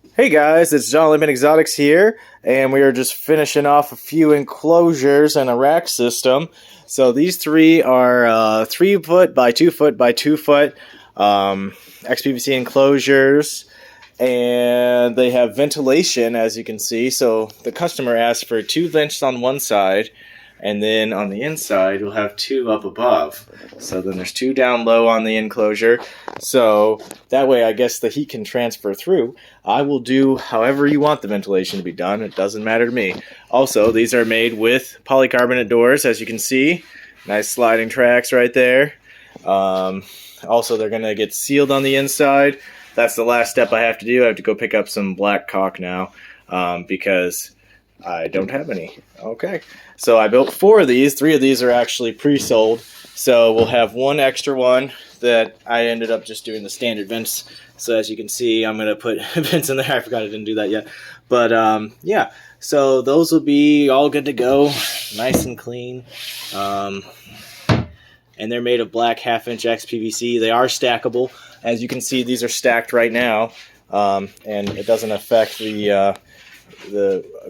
Hey guys, it's John Lemon Exotics here, and we are just finishing off a few enclosures and a rack system. So these three are 3 foot by 2 foot by 2 foot XPVC enclosures, and they have ventilation, as you can see. So the customer asked for 2 vents on one side, and then on the inside we'll have 2 up above. So then there's 2 down low on the enclosure, so that way I guess the heat can transfer through. I will do however you want the ventilation to be done. It doesn't matter to me. Also, these are made with polycarbonate doors, as you can see. Nice sliding tracks right there. Also, they're going to get sealed on the inside. That's the last step I have to do. I have to go pick up some black caulk now because I don't have any. Okay, so I built 4 of these. 3 of these are actually pre-sold, so we'll have 1 extra one that I ended up just doing the standard vents. So as you can see, I'm going to put vents in there. I forgot I didn't do that yet. But yeah, so those will be all good to go, nice and clean. And they're made of black 1/2-inch XPVC. They are stackable. As you can see, these are stacked right now, and it doesn't affect the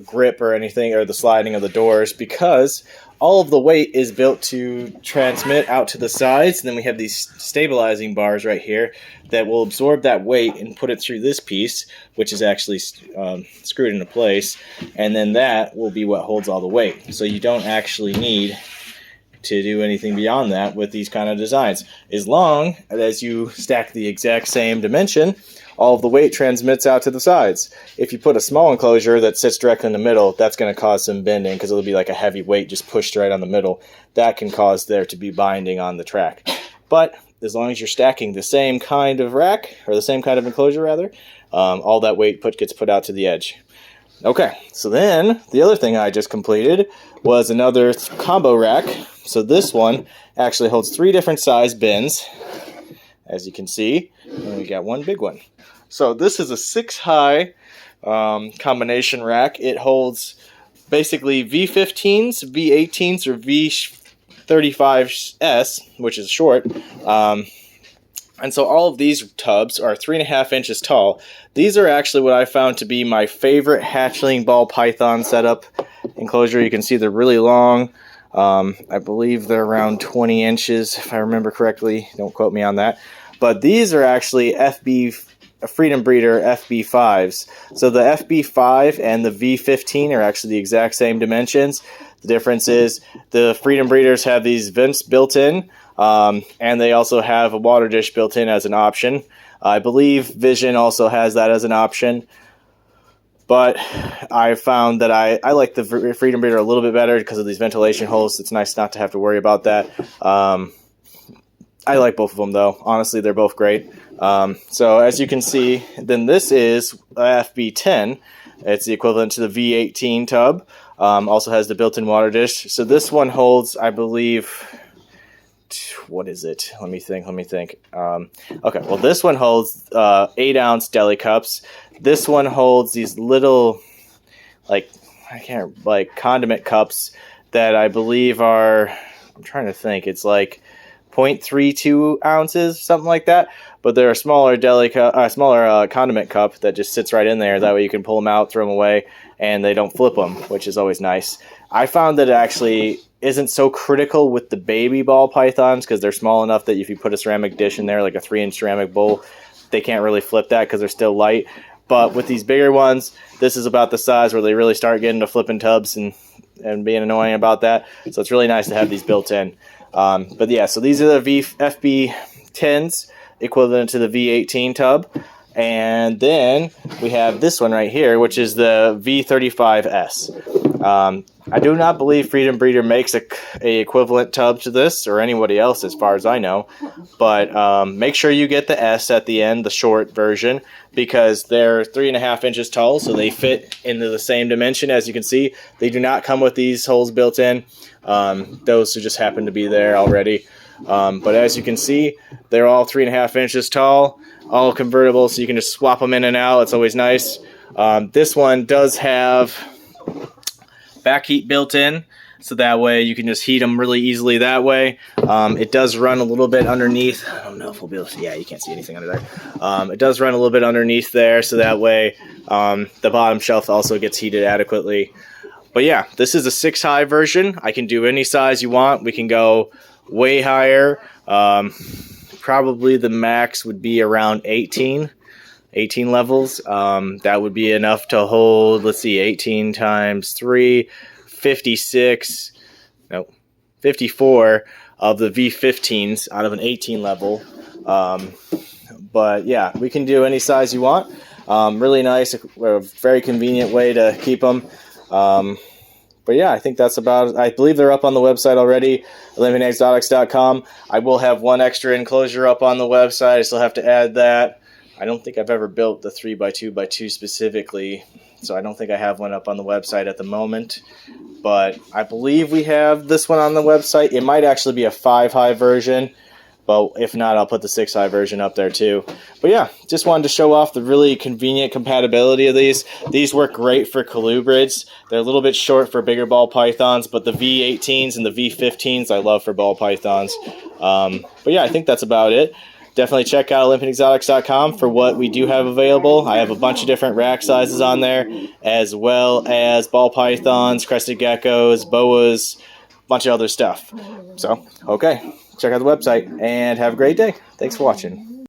grip or anything, or the sliding of the doors, because all of the weight is built to transmit out to the sides. And then we have these stabilizing bars right here that will absorb that weight and put it through this piece, which is actually screwed into place, and then that will be what holds all the weight. So you don't actually need to do anything beyond that with these kind of designs, as long as you stack the exact same dimension. All of the weight transmits out to the sides. If you put a small enclosure that sits directly in the middle, that's going to cause some bending, because it'll be like a heavy weight just pushed right on the middle. That can cause there to be binding on the track. But as long as you're stacking the same kind of rack, or the same kind of enclosure rather, all that weight gets put out to the edge. Okay, so then the other thing I just completed was another combo rack. So this one actually holds 3 different size bins, as you can see, and we got 1 big one. So this is a 6-high combination rack. It holds basically V15s, V18s, or V35-S, which is short. And so all of these tubs are 3.5 inches tall. These are actually what I found to be my favorite hatchling ball python setup enclosure. You can see they're really long. I believe they're around 20 inches, if I remember correctly. Don't quote me on that. But these are actually Freedom Breeder FB5s. So the FB5 and the V15 are actually the exact same dimensions. The difference is the Freedom Breeders have these vents built in, and they also have a water dish built in as an option. I believe Vision also has that as an option. But I found that I like the Freedom Breeder a little bit better because of these ventilation holes. It's nice not to have to worry about that. I like both of them, though. Honestly, they're both great. So as you can see, then this is a FB10. It's the equivalent to the V18 tub. Also has the built-in water dish. So this one holds, I believe, what is it? Let me think. Okay, well, this one holds 8-ounce deli cups. This one holds these little, condiment cups that I believe are, I'm trying to think, it's like 0.32 ounces, something like that. But they're a smaller condiment cup that just sits right in there. That way you can pull them out, throw them away, and they don't flip them, which is always nice. I found that it actually isn't so critical with the baby ball pythons, because they're small enough that if you put a ceramic dish in there, like a 3-inch ceramic bowl, they can't really flip that because they're still light. But with these bigger ones, this is about the size where they really start getting to flipping tubs and being annoying about that. So it's really nice to have these built in. But yeah, so these are the FB10s, equivalent to the V18 tub. And then we have this one right here, which is the V35-S. I do not believe Freedom Breeder makes a equivalent tub to this, or anybody else as far as I know. But make sure you get the S at the end, the short version, because they're 3.5 inches tall, so they fit into the same dimension. As you can see, they do not come with these holes built in. Those just happen to be there already. But as you can see, they're all 3.5 inches tall, all convertible, so you can just swap them in and out. It's always nice. This one does have back heat built in. so that way you can just heat them really easily that way. It does run a little bit underneath. I don't know if we'll be able to see. Yeah, you can't see anything under there. It does run a little bit underneath there, so that way the bottom shelf also gets heated adequately. But yeah, this is a 6-high version. I can do any size you want. We can go way higher. Probably the max would be around 18 levels. That would be enough to hold, let's see, 18 times 3, 56, no, 54 of the V15s out of an 18 level. But yeah, we can do any size you want. Really nice, a very convenient way to keep them. But yeah, I think that's about it. I believe they're up on the website already, OlympianExotics.com. I will have one extra enclosure up on the website. I still have to add that. I don't think I've ever built the 3x2x2 specifically, so I don't think I have one up on the website at the moment. But I believe we have this one on the website. It might actually be a 5-high version, but if not, I'll put the 6-high version up there too. But yeah, just wanted to show off the really convenient compatibility of these. These work great for colubrids. They're a little bit short for bigger ball pythons, but the V18s and the V15s I love for ball pythons. But yeah, I think that's about it. Definitely check out OlympianExotics.com for what we do have available. I have a bunch of different rack sizes on there, as well as ball pythons, crested geckos, boas, a bunch of other stuff. So, okay. Check out the website and have a great day. Thanks for watching.